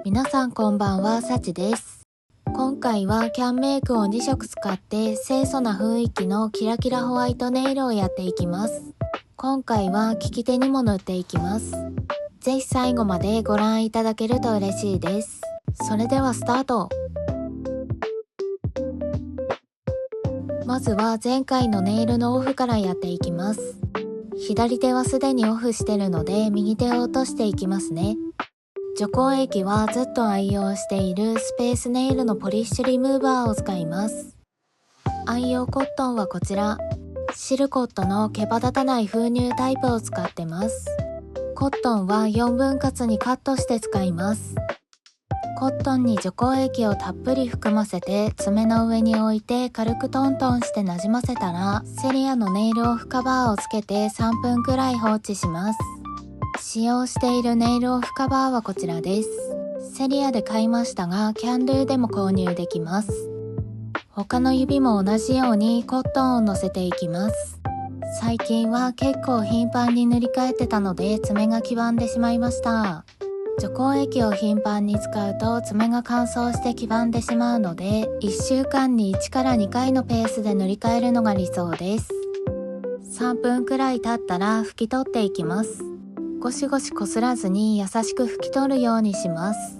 皆さんこんばんは、さちです。今回はキャンメイクを2色使って清楚な雰囲気のキラキラホワイトネイルをやっていきます。今回は利き手にも塗っていきます。ぜひ最後までご覧いただけると嬉しいです。それではスタート。まずは前回のネイルのオフからやっていきます。左手はすでにオフしてるので右手を落としていきますね。除光液はずっと愛用しているスペースネイルのポリッシュリムーバーを使います。愛用コットンはこちら。シルコットの毛羽立たない封入タイプを使ってます。コットンは4分割にカットして使います。コットンに除光液をたっぷり含ませて爪の上に置いて軽くトントンしてなじませたら、セリアのネイルオフカバーをつけて3分くらい放置します。使用しているネイルオフカバーはこちらです。セリアで買いましたが、キャンドゥでも購入できます。他の指も同じようにコットンを乗せていきます。最近は結構頻繁に塗り替えてたので爪が黄ばんでしまいました。除光液を頻繁に使うと爪が乾燥して黄ばんでしまうので、1週間に1から2回のペースで塗り替えるのが理想です。3分くらい経ったら拭き取っていきます。ゴシゴシこすらずに優しく拭き取るようにします。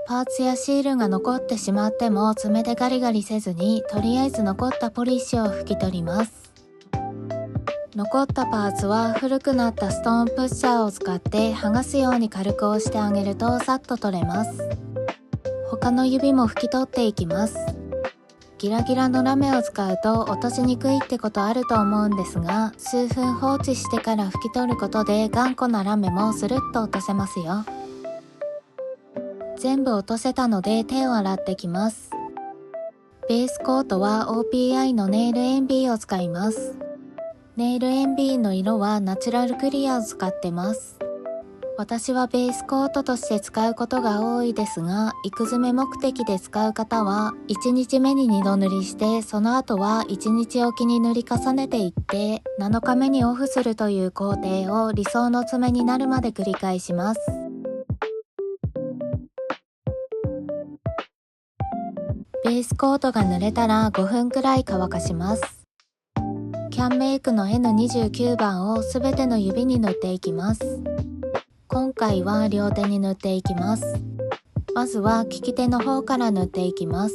パーツやシールが残ってしまっても爪でガリガリせずに、とりあえず残ったポリッシュを拭き取ります。残ったパーツは古くなったストーンプッシャーを使って剥がすように軽く押してあげるとさっと取れます。他の指も拭き取っていきます。ギラギラのラメを使うと落としにくいってことあると思うんですが、数分放置してから拭き取ることで頑固なラメもスルッと落とせますよ。全部落とせたので手を洗ってきます。ベースコートは OPI のネイルエンビーを使います。ネイルエンビーの色はナチュラルクリアを使ってます。私はベースコートとして使うことが多いですが、育詰め目的で使う方は1日目に2度塗りして、その後は1日おきに塗り重ねていって7日目にオフするという工程を理想の爪になるまで繰り返します。ベースコートが塗れたら5分くらい乾かします。キャンメイクの N29 番をすべての指に塗っていきます。今回は両手に塗っていきます。まずは利き手の方から塗っていきます。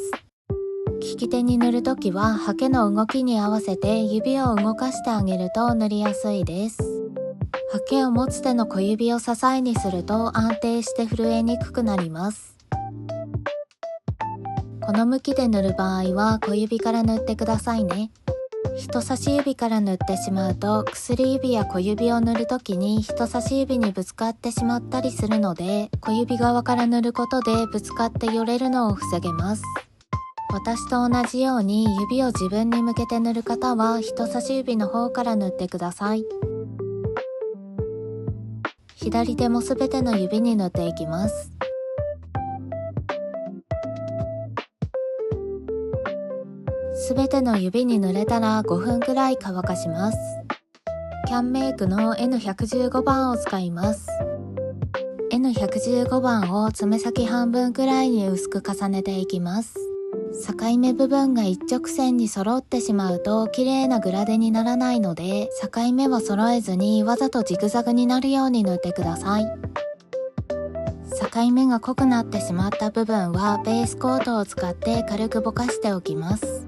利き手に塗るときはハケの動きに合わせて指を動かしてあげると塗りやすいです。ハケを持つ手の小指を支えにすると安定して震えにくくなります。この向きで塗る場合は小指から塗ってくださいね。人差し指から塗ってしまうと薬指や小指を塗るときに人差し指にぶつかってしまったりするので、小指側から塗ることでぶつかってよれるのを防げます。私と同じように指を自分に向けて塗る方は人差し指の方から塗ってください。左手もすべての指に塗っていきます。すべての指に塗れたら5分くらい乾かします。キャンメイクの N115 番を使います。N115 番を爪先半分くらいに薄く重ねていきます。境目部分が一直線に揃ってしまうと綺麗なグラデにならないので、境目は揃えずにわざとジグザグになるように塗ってください。境目が濃くなってしまった部分はベースコートを使って軽くぼかしておきます。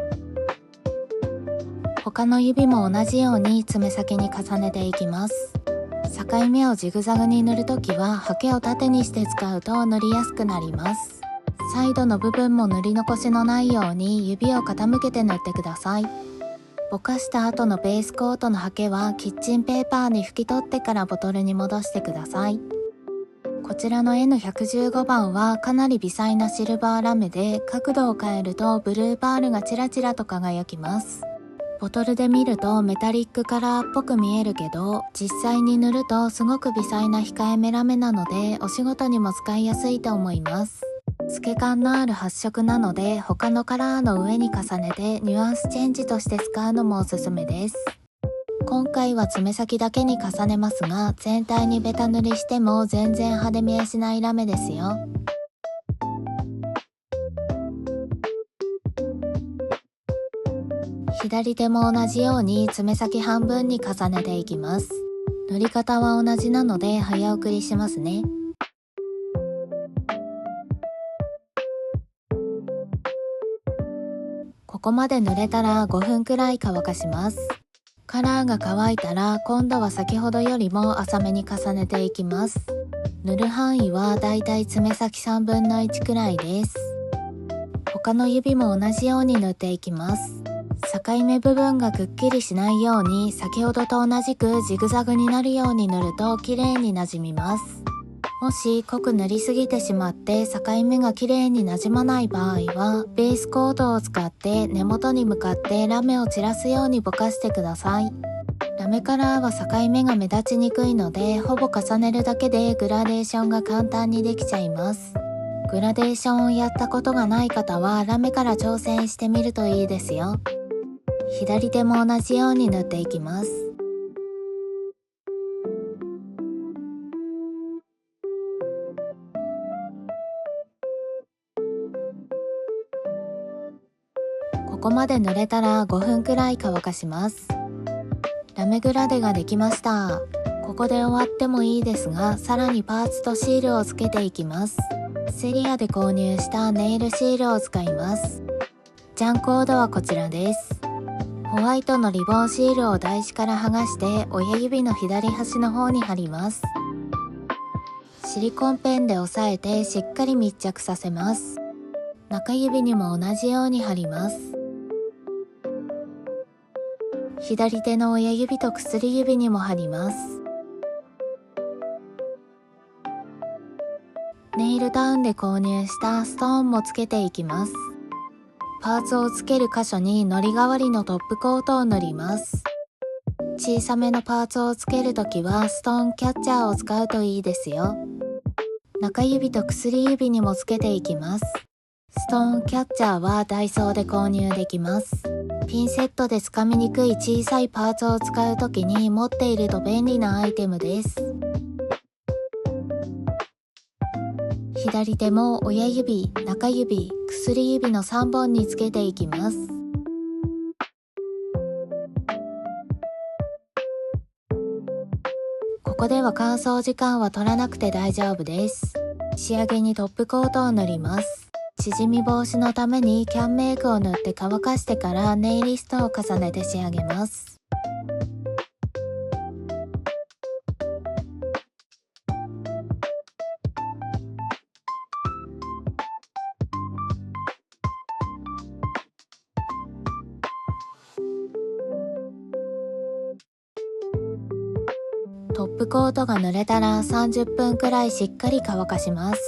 他の指も同じように爪先に重ねていきます。境目をジグザグに塗るときはハケを縦にして使うと塗りやすくなります。サイドの部分も塗り残しのないように指を傾けて塗ってください。ぼかした後のベースコートのハケはキッチンペーパーに拭き取ってからボトルに戻してください。こちらの N115 番はかなり微細なシルバーラメで、角度を変えるとブルーパールがチラチラと輝きます。ボトルで見るとメタリックカラーっぽく見えるけど、実際に塗るとすごく微細な控えめラメなのでお仕事にも使いやすいと思います。透け感のある発色なので他のカラーの上に重ねてニュアンスチェンジとして使うのもおすすめです。今回は爪先だけに重ねますが、全体にベタ塗りしても全然派手見えしないラメですよ。左手も同じように爪先半分に重ねていきます。塗り方は同じなので早送りしますね。ここまで塗れたら5分くらい乾かします。カラーが乾いたら今度は先ほどよりも浅めに重ねていきます。塗る範囲はだいたい爪先3分の1くらいです。他の指も同じように塗っていきます。境目部分がくっきりしないように先ほどと同じくジグザグになるように塗ると綺麗になじみます。もし濃く塗りすぎてしまって境目が綺麗になじまない場合はベースコートを使って根元に向かってラメを散らすようにぼかしてください。ラメカラーは境目が目立ちにくいのでほぼ重ねるだけでグラデーションが簡単にできちゃいます。グラデーションをやったことがない方はラメから挑戦してみるといいですよ。左手も同じように塗っていきます。ここまで塗れたら5分くらい乾かします。ラメグラデができました。ここで終わってもいいですが、さらにパーツとシールをつけていきます。セリアで購入したネイルシールを使います。ジャンコードはこちらです。ホワイトのリボンシールを台紙から剥がして親指の左端の方に貼ります。シリコンペンで押さえてしっかり密着させます。中指にも同じように貼ります。左手の親指と薬指にも貼ります。ネイルタウンで購入したストーンもつけていきます。パーツをつける箇所に糊代わりのトップコートを塗ります。小さめのパーツをつけるときはストーンキャッチャーを使うといいですよ。中指と薬指にもつけていきます。ストーンキャッチャーはダイソーで購入できます。ピンセットでつかみにくい小さいパーツを使うときに持っていると便利なアイテムです。左手も親指、中指、薬指の3本につけていきます。ここでは乾燥時間は取らなくて大丈夫です。仕上げにトップコートを塗ります。縮み防止のためにキャンメイクを塗って乾かしてからネイリストを重ねて仕上げます。トップコートが塗れたら30分くらいしっかり乾かします。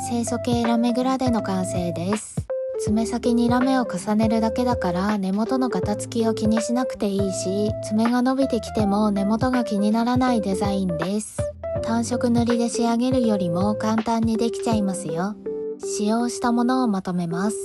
清楚系ラメグラデの完成です。爪先にラメを重ねるだけだから根元のガタつきを気にしなくていいし、爪が伸びてきても根元が気にならないデザインです。単色塗りで仕上げるよりも簡単にできちゃいますよ。使用したものをまとめます。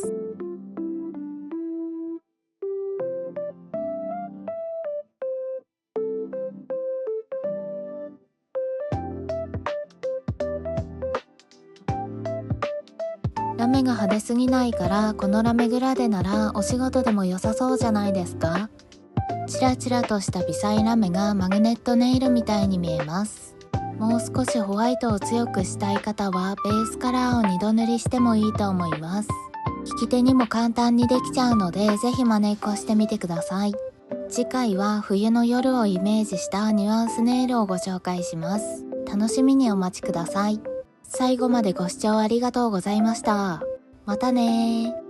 ラメが派手すぎないからこのラメグラデならお仕事でも良さそうじゃないですか。チラチラとした微細ラメがマグネットネイルみたいに見えます。もう少しホワイトを強くしたい方はベースカラーを2度塗りしてもいいと思います。利き手にも簡単にできちゃうのでぜひ真似っこしてみてください。次回は冬の夜をイメージしたニュアンスネイルをご紹介します。楽しみにお待ちください。最後までご視聴ありがとうございました。またねー。